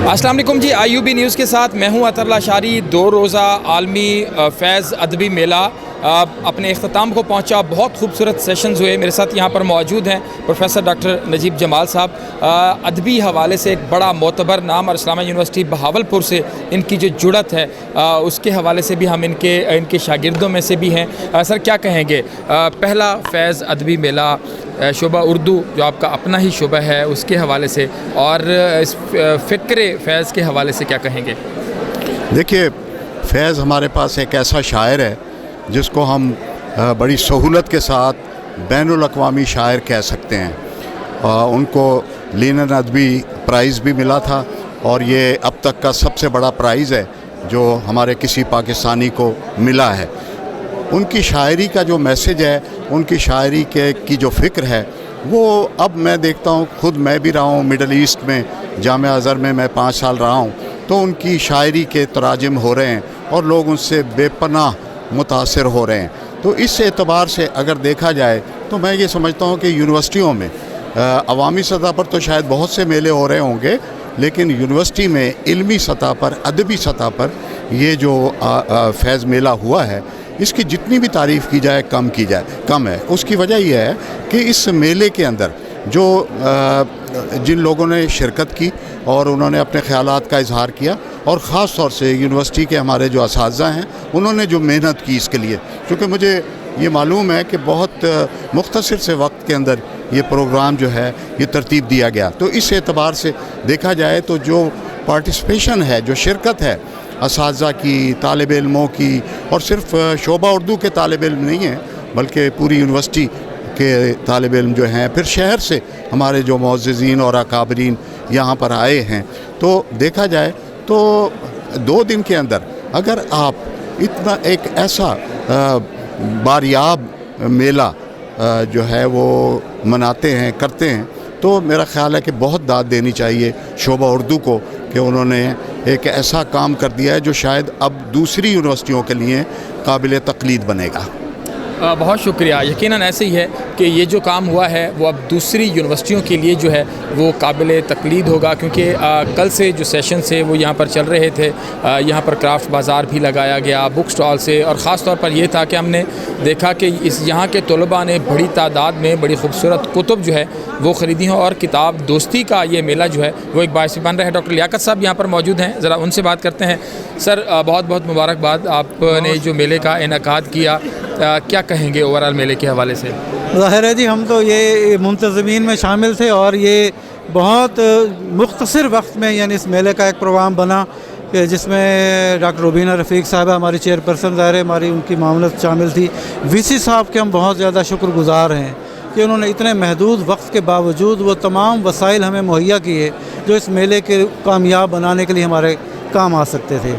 अस्सलाम वालेकुम जी, IUB news के साथ मैं हूं अतरल्ला शारी। 2 रोज़ा आलमी फ़ैज़ अदबी मेला अपने इख्तिताम को पहुंचा। बहुत खूबसूरत सेशंस हुए। मेरे साथ यहां पर मौजूद हैं प्रोफेसर डॉक्टर नजीब जमाल साहब। अदबी हवाले से एक बड़ा मोतबर नाम और इस्लामिया यूनिवर्सिटी बहावलपुर से इनकी जो जुड़त है उसके हवाले से भी हम इनके शागिर्दों में से भी हैं। सर क्या कहेंगे, पहला फ़ैज़ अदबी मेला शोबा उर्दू जो आपका अपना ही शोबा है उसके हवाले से और इस फ़िक्र फ़ैज़ के हवाले से क्या कहेंगे? देखिए, फैज़ हमारे पास एक ऐसा शायर है जिसको हम बड़ी सहूलत के साथ बैनुल अक़वामी शायर कह सकते हैं। उनको लीनन अदबी प्राइज़ भी मिला था और ये अब तक का सबसे बड़ा प्राइज़ है जो हमारे किसी पाकिस्तानी को मिला है। उनकी शायरी का जो मैसेज है, उनकी शायरी की जो फ़िक्र है, वो अब मैं देखता हूँ, खुद मैं भी रहा हूँ मिडल ईस्ट में, जामिया अज़हर में मैं 5 साल रहा हूँ, तो उनकी शायरी के तराजिम हो रहे हैं और लोग उनसे बेपनाह मुतासिर हो रहे हैं। तो इस एतबार से अगर देखा जाए तो मैं ये समझता हूँ कि यूनिवर्सिटियों में अवामी सतह पर तो शायद बहुत से मेले हो रहे होंगे, लेकिन यूनिवर्सिटी में इल्मी सतह पर, अदबी सतह पर ये जो फैज़ मेला हुआ है, इसकी जितनी भी तारीफ़ की जाए कम है। उसकी वजह यह है कि इस मेले के अंदर जो जिन लोगों ने शिरकत की और उन्होंने अपने ख़यालात का इजहार किया, और ख़ास तौर से यूनिवर्सिटी के हमारे जो असातिज़ा हैं उन्होंने जो मेहनत की इसके लिए, क्योंकि मुझे ये मालूम है कि बहुत मुख्तसर से वक्त के अंदर ये प्रोग्राम जो है ये तरतीब दिया गया। तो इस एतबार से देखा जाए तो जो पार्टिसिपेशन है, जो शिरकत है असातिज़ा की, तालिब इल्मों की, और सिर्फ शोबा उर्दू के तालिब इल्म नहीं हैं बल्कि पूरी यूनिवर्सिटी के तालिब इल्म जो हैं, फिर शहर से हमारे जो मुअज़्ज़िज़ीन और अकाबरीन यहाँ पर आए हैं, तो देखा जाए तो 2 दिन के अंदर अगर आप इतना एक ऐसा बारियाब मेला जो है वो मनाते हैं, करते हैं, तो मेरा ख़्याल है कि बहुत दाद देनी चाहिए शोबा उर्दू को कि उन्होंने एक ऐसा काम कर दिया है जो शायद अब दूसरी यूनिवर्सिटियों के लिए काबिल तक़लीद बनेगा। बहुत शुक्रिया। यकीनन ऐसे ही है कि ये जो काम हुआ है वो अब दूसरी यूनिवर्सिटियों के लिए जो है वो काबिल तक़लीद होगा, क्योंकि कल से जो सेशन थे वो यहाँ पर चल रहे थे। यहाँ पर क्राफ्ट बाज़ार भी लगाया गया बुक स्टॉल से, और ख़ास तौर पर ये था कि हमने देखा कि इस यहाँ के तलबा ने बड़ी तादाद में बड़ी खूबसूरत कुतुब जो है वो ख़रीदी हैं, और किताब दोस्ती का ये मेला जो है वो एक बायस बन रहा है। डॉक्टर लियाकत साहब यहाँ पर मौजूद हैं, ज़रा उनसे बात करते हैं। सर बहुत बहुत मुबारकबाद, आपने जो मेले का इनेकाद किया, क्या कहेंगे ओवरऑल मेले के हवाले से? ज़ाहिर है जी, हम तो ये मुंतज़मीन में शामिल थे और ये बहुत मुख्तसर वक्त में यानी इस मेले का एक प्रोग्राम बना कि जिसमें डॉक्टर रुबीना रफ़ीक साहब हमारी चेयरपर्सन, ज़ाहिर है हमारी उनकी मामलत शामिल थी। VC साहब के हम बहुत ज़्यादा शुक्रगुज़ार हैं कि उन्होंने इतने महदूद वक्त के बावजूद वो तमाम वसाइल हमें मुहैया किए जो इस मेले के कामयाब बनाने के लिए हमारे काम आ सकते थे।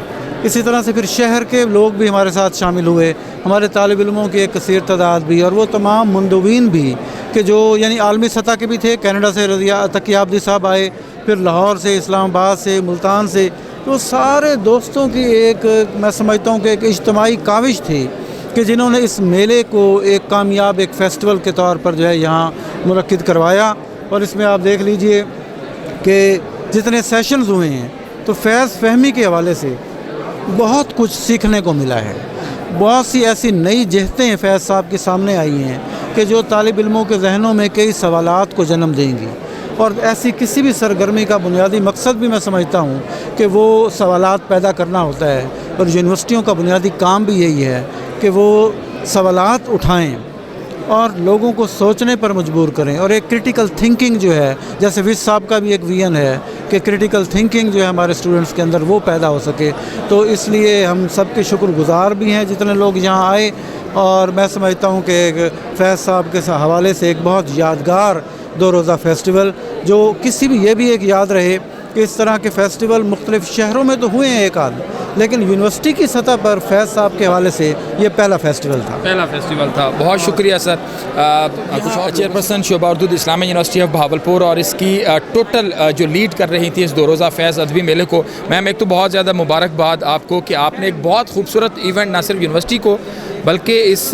इसी तरह से फिर शहर के लोग भी हमारे साथ शामिल हुए, हमारे तालिब इल्मों की एक कसीर तादाद भी, और वो तमाम मुंदवीन भी कि जो यानी आलमी सतह के भी थे। कनाडा से रज़िया तकियाब्दी साहब आए, फिर लाहौर से, इस्लामाबाद से, मुल्तान से, तो सारे दोस्तों की एक मैं समझता हूँ कि एक इज्तिमाई काविश थी कि जिन्होंने इस मेले को एक कामयाब एक फ़ेस्टिवल के तौर पर जो है यहाँ मुनक्किद करवाया। और इसमें आप देख लीजिए कि जितने सेशंस हुए हैं तो फैज़ फ़हमी के हवाले से बहुत कुछ सीखने को मिला है। बहुत सी ऐसी नई जहतें फैज़ साहब के सामने आई हैं कि जो तालिब इल्मों के जहनों में कई सवालात को जन्म देंगी, और ऐसी किसी भी सरगर्मी का बुनियादी मकसद भी मैं समझता हूँ कि वो सवालात पैदा करना होता है, और यूनिवर्सिटियों का बुनियादी काम भी यही है कि वो सवालात उठाएँ और लोगों को सोचने पर मजबूर करें, और एक क्रिटिकल थिंकिंग जो है, जैसे विस साहब का भी एक विजन है कि क्रिटिकल थिंकिंग जो है हमारे स्टूडेंट्स के अंदर वो पैदा हो सके। तो इसलिए हम सबके शुक्रगुज़ार भी हैं जितने लोग यहाँ आए, और मैं समझता हूँ कि फैज़ साहब के हवाले से एक बहुत यादगार 2 रोज़ा फेस्टिवल, जो किसी भी ये भी एक याद रहे कि इस तरह के फेस्टिवल मुख्तलिफ़ शहरों में तो हुए हैं एक आध, लेकिन यूनिवर्सिटी की सतह पर फैज़ साहब के हवाले से ये पहला फेस्टिवल था। बहुत शुक्रिया सर। चेयरपर्सन शोबा उर्दू इस्लामिया यूनिवर्सिटी ऑफ बहावलपुर और इसकी टोटल जो लीड कर रही थी इस 2 रोज़ा फैज़ अदबी मेले को, मैम एक तो बहुत ज़्यादा मुबारकबाद आपको कि आपने एक बहुत खूबसूरत इवेंट ना सिर्फ यूनिवर्सिटी को बल्कि इस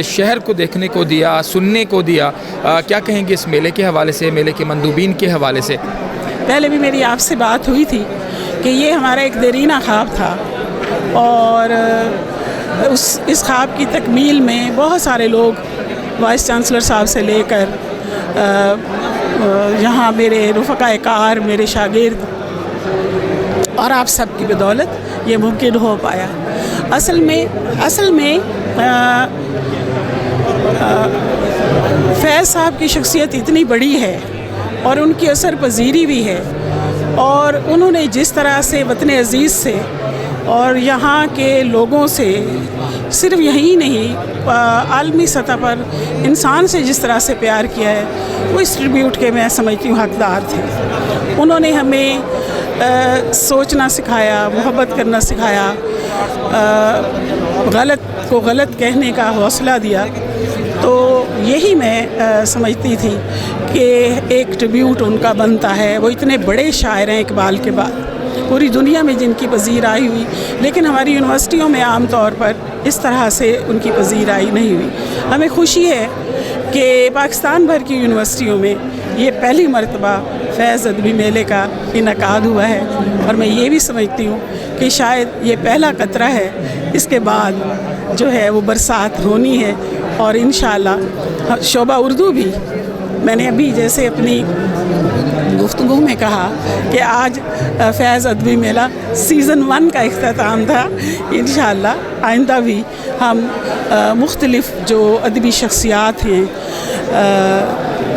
शहर को देखने को दिया, सुनने को दिया। क्या कहेंगे इस मेले के हवाले से, मेले के मंदूबीन के हवाले से? पहले भी मेरी आपसे बात हुई थी کہ یہ ہمارا ایک دیرینہ خواب تھا، اور اس خواب کی تکمیل میں بہت سارے لوگ وائس چانسلر صاحب سے لے کر یہاں میرے رفقائے کار، میرے شاگرد اور آپ سب کی بدولت یہ ممکن ہو پایا۔ اصل میں فیض صاحب کی شخصیت اتنی بڑی ہے اور ان کی اثر پذیری بھی ہے، اور انہوں نے جس طرح سے وطن عزیز سے اور یہاں کے لوگوں سے، صرف یہی نہیں عالمی سطح پر انسان سے جس طرح سے پیار کیا ہے، وہ اس ٹریبیوٹ کے میں سمجھتی ہوں حقدار تھے۔ انہوں نے ہمیں سوچنا سکھایا، محبت کرنا سکھایا، غلط کو غلط کہنے کا حوصلہ دیا۔ تو یہی میں سمجھتی تھی کہ ایک ٹریبیوٹ ان کا بنتا ہے۔ وہ اتنے بڑے شاعر ہیں اقبال کے بعد، پوری دنیا میں جن کی پذیرائی ہوئی، لیکن ہماری یونیورسٹیوں میں عام طور پر اس طرح سے ان کی پذیرائی نہیں ہوئی۔ ہمیں خوشی ہے کہ پاکستان بھر کی یونیورسٹیوں میں یہ پہلی مرتبہ فیض ادبی میلے کا انعقاد ہوا ہے، اور میں یہ بھی سمجھتی ہوں کہ شاید یہ پہلا قطرہ ہے، اس کے بعد جو ہے وہ برسات ہونی ہے، اور انشاءاللہ شعبہ اردو بھی، میں نے ابھی جیسے اپنی گفتگو میں کہا کہ آج فیض ادبی میلہ سیزن 1 کا اختتام تھا، انشاءاللہ آئندہ بھی ہم مختلف جو ادبی شخصیات ہیں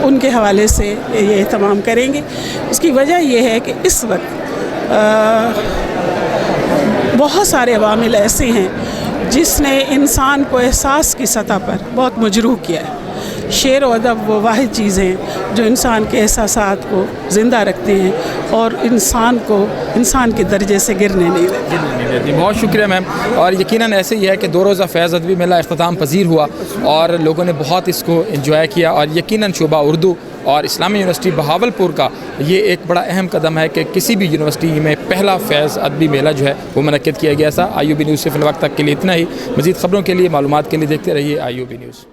ان کے حوالے سے یہ اہتمام کریں گے۔ اس کی وجہ یہ ہے کہ اس وقت بہت سارے عوامل ایسے ہیں جس نے انسان کو احساس کی سطح پر بہت مجروح کیا ہے۔ شعر و ادب وہ واحد چیز ہیں جو انسان کے احساسات کو زندہ رکھتے ہیں اور انسان کو انسان کے درجے سے گرنے نہیں دیتے۔ بہت شکریہ میم، اور یقیناً ایسے ہی ہے کہ 2 روزہ فیض ادبی میلہ اختتام پذیر ہوا اور لوگوں نے بہت اس کو انجوائے کیا، اور یقیناً شعبہ اردو اور اسلامی یونیورسٹی بہاولپور کا یہ ایک بڑا اہم قدم ہے کہ کسی بھی یونیورسٹی میں پہلا فیض ادبی میلہ جو ہے وہ منعقد کیا گیا تھا۔ IUB نیوز سے فی الوقت تک کے لیے اتنا ہی۔ مزید خبروں کے لیے، معلومات کے لیے دیکھتے رہیے IUB نیوز۔